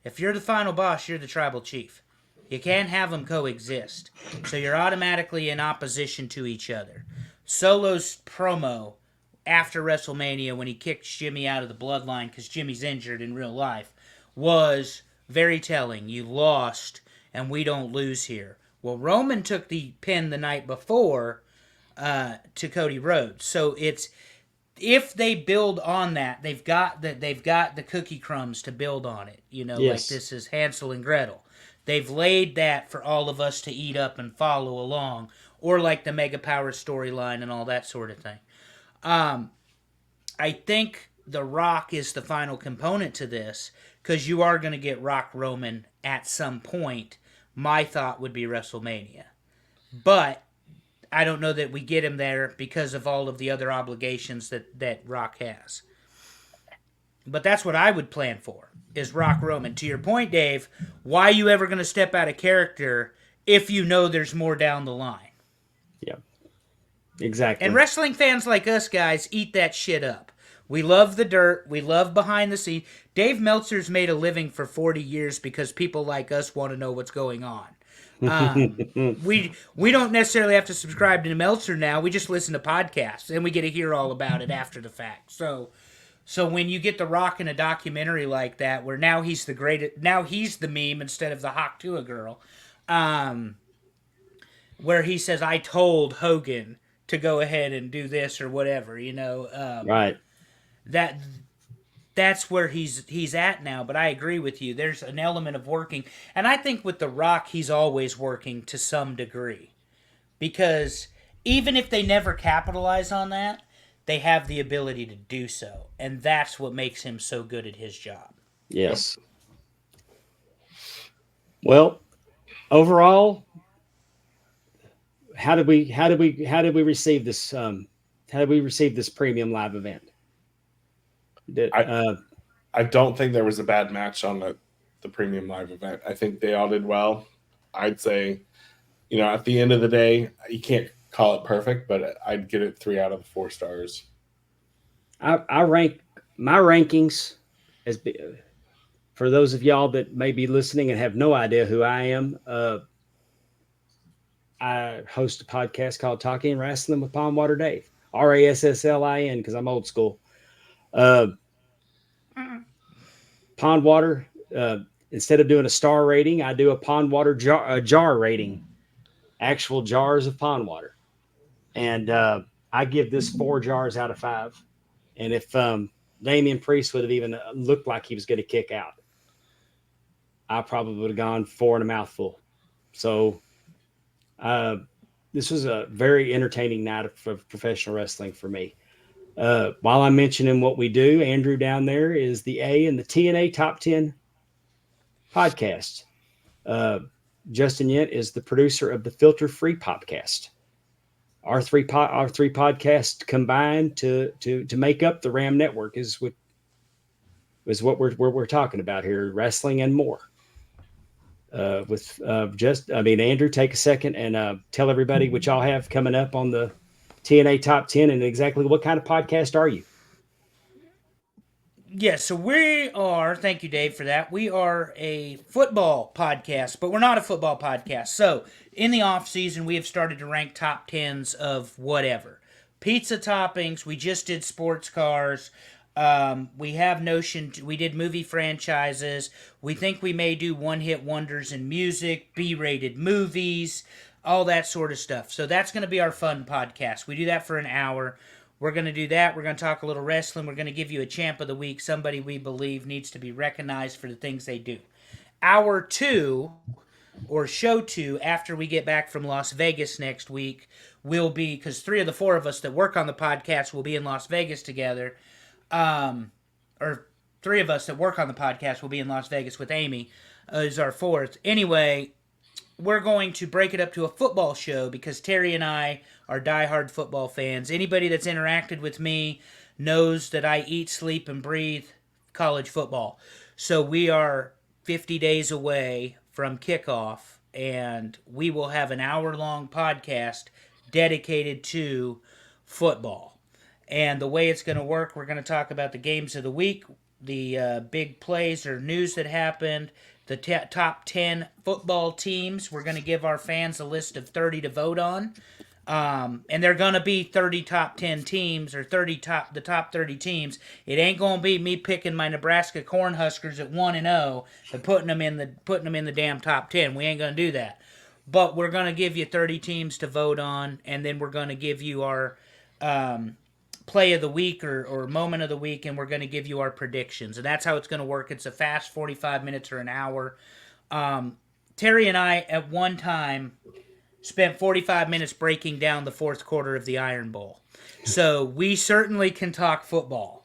If you're the final boss, you're the tribal chief. You can't have them coexist. So you're automatically in opposition to each other. Solo's promo after WrestleMania when he kicks Jimmy out of the bloodline because Jimmy's injured in real life was very telling. You lost, and we don't lose here. Well, Roman took the pin the night before to Cody Rhodes. So it's if they build on that, they've got the cookie crumbs to build on it. You know, Yes. like this is Hansel and Gretel. They've laid that for all of us to eat up and follow along, or like the Mega Power storyline and all that sort of thing. I think The Rock is the final component to this because you are going to get Rock Roman at some point. My thought would be WrestleMania. But I don't know that we get him there because of all of the other obligations that Rock has. But that's what I would plan for, is Rock Roman. To your point, Dave, why are you ever going to step out of character if you know there's more down the line? Yeah, exactly. And wrestling fans like us, guys, eat that shit up. We love the dirt. We love behind the scenes. Dave Meltzer's made a living for 40 years because people like us want to know what's going on. We don't necessarily have to subscribe to Meltzer now. We just listen to podcasts, and we get to hear all about it after the fact. So when you get The Rock in a documentary like that, where now he's the meme instead of the Hawk Tuah girl, where he says, "I told Hogan to go ahead and do this or whatever," right. That's where he's at now. But I agree with you. There's an element of working, and I think with The Rock, he's always working to some degree, because even if they never capitalize on that, they have the ability to do so, and that's what makes him so good at his job. Yes. Well, overall, how did we receive this? How did we receive this premium live event? I don't think there was a bad match on the premium live event. I think they all did well. I'd say, at the end of the day, you can't call it perfect, but I'd give it 3 out of 4 stars. I rank my rankings as for those of y'all that may be listening and have no idea who I am. I host a podcast called Talking Wrestling with Pondwater Dave, RASSLIN, because I'm old school. Pondwater, instead of doing a star rating, I do a Pondwater jar rating, actual jars of pond water. And I give this 4 jars out of 5. And if Damian Priest would have even looked like he was going to kick out, I probably would have gone 4 in a mouthful. So this was a very entertaining night of professional wrestling for me. While I'm mentioning what we do, Andrew down there is the A in the TNA Top 10 podcast. Justin Yent is the producer of the Filter Free podcast. Our three podcasts combined to make up the Ram Network is what we're talking about here, wrestling and more. Andrew, take a second and tell everybody what y'all have coming up on the TNA Top 10 and exactly what kind of podcast are you? Yes, so we are, thank you, Dave, for that. We are a football podcast, but we're not a football podcast. So in the off season, we have started to rank top 10s of whatever. Pizza toppings, we just did sports cars. We have we did movie franchises. We think we may do one-hit wonders in music, B-rated movies, all that sort of stuff. So that's going to be our fun podcast. We do that for an hour. We're going to do that. We're going to talk a little wrestling. We're going to give you a champ of the week, somebody we believe needs to be recognized for the things they do. Hour 2, or show 2 after we get back from Las Vegas next week will be, because 3 of the 4 of us that work on the podcast will be in Las Vegas together. Or 3 of us that work on the podcast will be in Las Vegas with Amy, is our 4th. Anyway, we're going to break it up to a football show because Terry and I are diehard football fans. Anybody that's interacted with me knows that I eat, sleep, and breathe college football. So we are 50 days away from kickoff, and we will have an hour-long podcast dedicated to football. And the way it's going to work, we're going to talk about the games of the week, the big plays or news that happened, the top 10 football teams. We're going to give our fans a list of 30 to vote on. And they're going to be 30 top 10 teams, or the top 30 teams. It ain't going to be me picking my Nebraska Cornhuskers at 1-0 and putting them in the damn top 10. We ain't going to do that. But we're going to give you 30 teams to vote on, and then we're going to give you our play of the week or moment of the week, and we're going to give you our predictions. And that's how it's going to work. It's a fast 45 minutes or an hour. Terry and I, at one time, spent 45 minutes breaking down the fourth quarter of the Iron Bowl. So we certainly can talk football.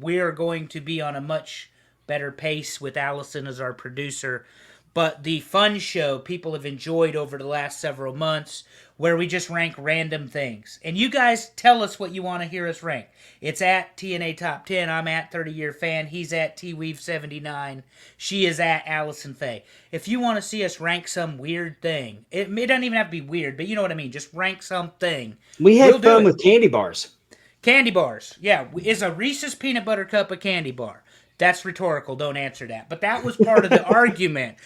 We are going to be on a much better pace with Allison as our producer. But the fun show people have enjoyed over the last several months, where we just rank random things. And you guys tell us what you want to hear us rank. It's at TNA Top 10. I'm at 30-Year Fan. He's at TWeave79. She is at Allison Faye. If you want to see us rank some weird thing, it doesn't even have to be weird, but you know what I mean. Just rank something. We had fun with candy bars. Candy bars. Yeah. Is a Reese's Peanut Butter Cup a candy bar? That's rhetorical. Don't answer that. But that was part of the argument.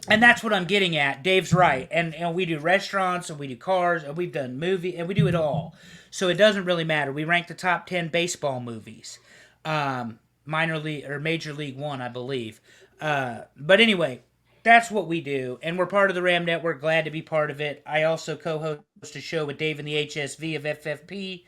And that's what I'm getting at. Dave's right. And we do restaurants, and we do cars, and we've done movie, and we do it all. So it doesn't really matter. We rank the top 10 baseball movies. Minor league or Major League One, I believe. But anyway, that's what we do. And we're part of the Ram Network. Glad to be part of it. I also co-host a show with Dave and the HSV of FFP.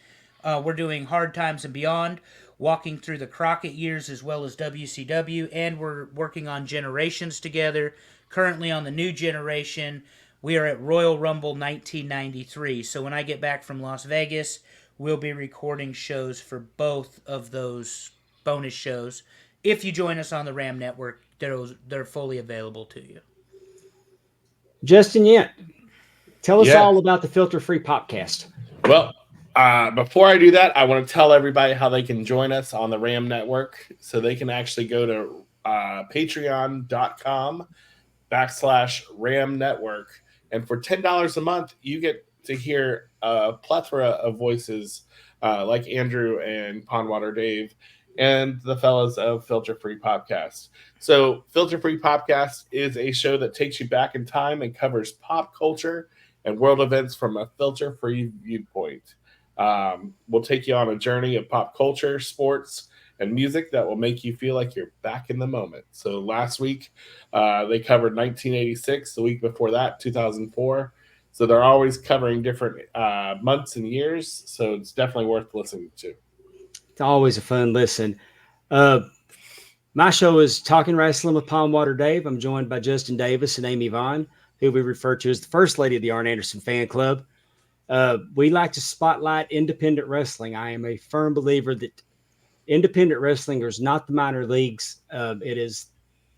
We're doing Hard Times and Beyond, walking through the Crockett years as well as WCW, and we're working on Generations together. Currently on the new generation, we are at Royal Rumble 1993. So when I get back from Las Vegas, we'll be recording shows for both of those bonus shows. If you join us on the Ram Network, they're fully available to you. Justin Yent, tell us all about the Filter Free Popcast. Well, before I do that, I want to tell everybody how they can join us on the Ram Network. So they can actually go to patreon.com/Ram Network. And for $10 a month, you get to hear a plethora of voices like Andrew and Pondwater Dave and the fellas of Filter Free Podcast. So Filter Free Podcast is a show that takes you back in time and covers pop culture and world events from a filter-free viewpoint. We'll take you on a journey of pop culture, sports, and music that will make you feel like you're back in the moment. So last week, they covered 1986. The week before that, 2004. So they're always covering different months and years. So it's definitely worth listening to. It's always a fun listen. My show is Talking Wrestling with Pondwater Dave. I'm joined by Justin Davis and Amy Vaughn, who we refer to as the First Lady of the Arn Anderson Fan Club. We like to spotlight independent wrestling. I am a firm believer that independent wrestling is not the minor leagues. It is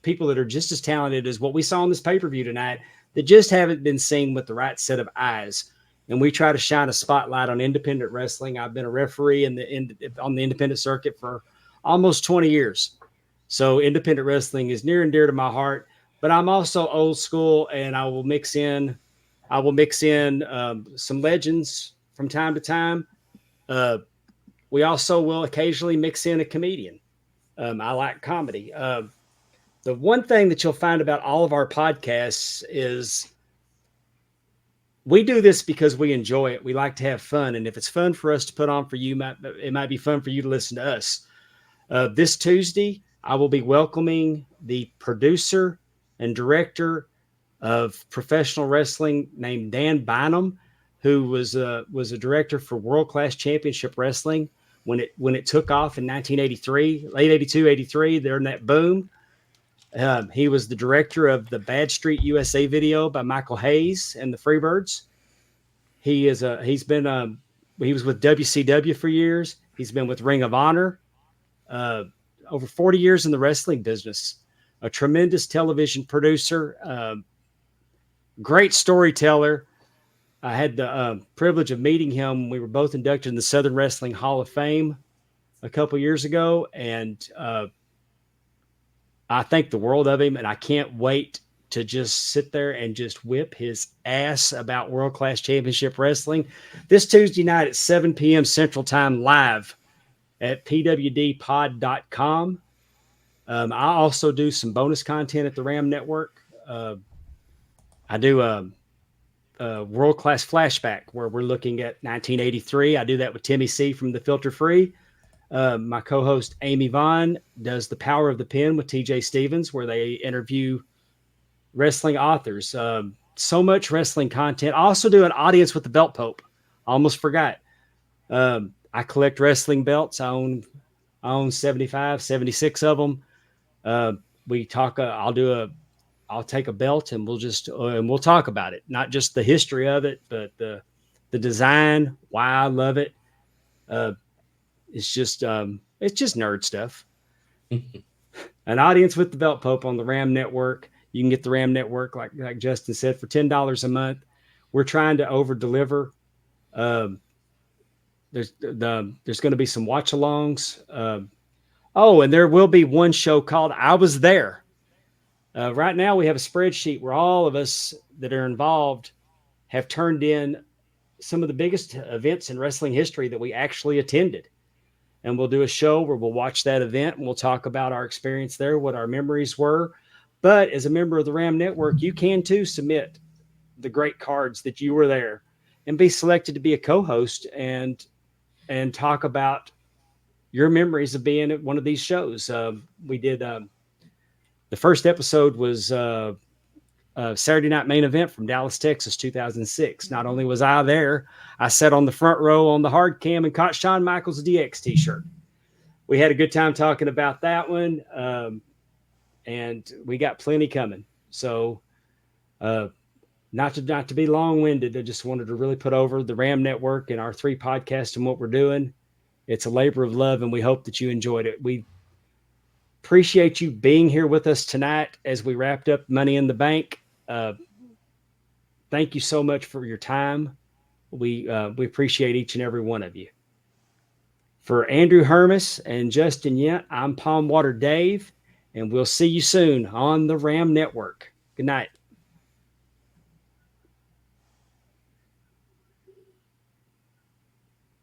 people that are just as talented as what we saw on this pay-per-view tonight that just haven't been seen with the right set of eyes. And we try to shine a spotlight on independent wrestling. I've been a referee on the independent circuit for almost 20 years. So independent wrestling is near and dear to my heart, but I'm also old school, and I will mix in some legends from time to time. We also will occasionally mix in a comedian. I like comedy. The one thing that you'll find about all of our podcasts is we do this because we enjoy it. We like to have fun. And if it's fun for us to put on for you, it might be fun for you to listen to us. This Tuesday, I will be welcoming the producer and director of professional wrestling named Dan Bynum, who was a director for World Class Championship Wrestling when it took off in 1983, late 82, 83, during that boom. He was the director of the Bad Street USA video by Michael Hayes and the Freebirds. He is a he's been he was with WCW for years. He's been with Ring of Honor, uh, over 40 years in the wrestling business. A tremendous television producer, great storyteller. I had the privilege of meeting him. We were both inducted in the Southern Wrestling Hall of Fame a couple years ago, and I think the world of him. And I can't wait to just sit there and just whip his ass about World Class Championship Wrestling this Tuesday night at 7 p.m. Central Time live at pwdpod.com. I also do some bonus content at the Ram Network. I do a World Class Flashback where we're looking at 1983. I do that with Timmy C from the Filter Free. My co-host Amy Vaughn does The Power of the Pen with TJ Stevens, where they interview wrestling authors. So much wrestling content. I also do an audience with the Belt Pope. I almost forgot. I collect wrestling belts. I own 75, 76 of them. We talk. I'll take a belt and we'll talk about it. Not just the history of it, but the design, why I love it. It's just nerd stuff. An audience with the Belt Pope on the Ram Network. You can get the Ram Network, like Justin said, for $10 a month. We're trying to over deliver. There's going to be some watch alongs. And there will be one show called I Was There. Right now we have a spreadsheet where all of us that are involved have turned in some of the biggest events in wrestling history that we actually attended. And we'll do a show where we'll watch that event and we'll talk about our experience there, what our memories were. But as a member of the Ram Network, you can too submit the great cards that you were there and be selected to be a co-host and talk about your memories of being at one of these shows. We did the first episode was Saturday Night Main Event from Dallas, Texas, 2006. Not only was I there, I sat on the front row on the hard cam and caught Shawn Michaels' DX t-shirt. We had a good time talking about that one. And we got plenty coming. So not to be long-winded, I just wanted to really put over the Ram Network and our 3 podcasts and what we're doing. It's a labor of love, and we hope that you enjoyed it. We appreciate you being here with us tonight as we wrapped up Money in the Bank. Thank you so much for your time. We appreciate each and every one of you. For Andrew Hermes and Justin Yent, I'm Palm Water Dave, and we'll see you soon on the Ram Network. Good night.